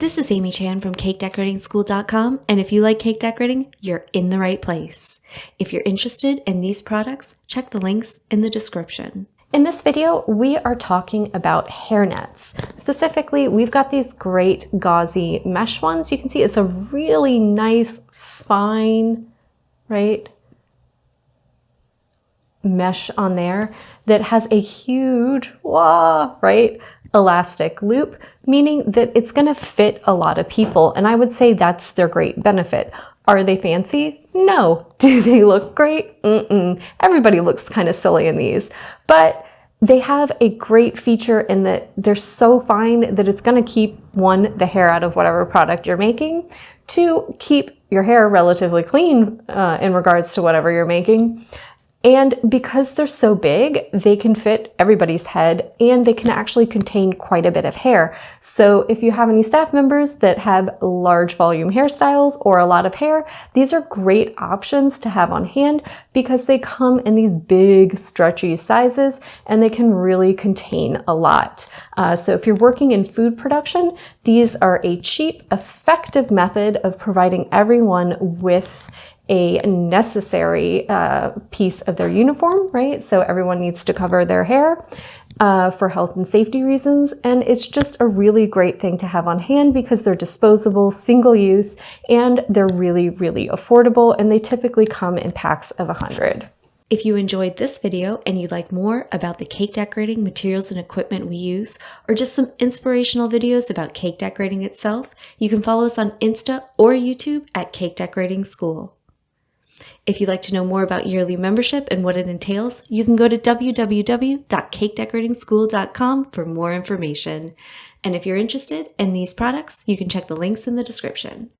This is Amy Chan from CakeDecoratingSchool.com, and if you like cake decorating, you're in the right place. If you're interested in these products, check the links in the description. In this video, we are talking about hairnets. Specifically, we've got these great gauzy mesh ones. You can see it's a really nice, fine, right, mesh on there that has a huge, elastic loop, meaning that it's going to fit a lot of people. And I would say that's their great benefit. Are they fancy? No. Do they look great? Everybody looks kind of silly in these, but they have a great feature in that they're so fine that it's going to keep, one, the hair out of whatever product you're making, two, keep your hair relatively clean in regards to whatever you're making. And because they're so big, they can fit everybody's head and they can actually contain quite a bit of hair. So if you have any staff members that have large volume hairstyles or a lot of hair, these are great options to have on hand because they come in these big stretchy sizes and they can really contain a lot. So if you're working in food production, these are a cheap, effective method of providing everyone with a necessary piece of their uniform, right? So everyone needs to cover their hair for health and safety reasons. And it's just a really great thing to have on hand because they're disposable, single use, and they're really, really affordable. And they typically come in packs of 100. If you enjoyed this video and you'd like more about the cake decorating materials and equipment we use, or just some inspirational videos about cake decorating itself, you can follow us on Insta or YouTube at Cake Decorating School. If you'd like to know more about yearly membership and what it entails, you can go to www.cakedecoratingSchool.com for more information. And if you're interested in these products, you can check the links in the description.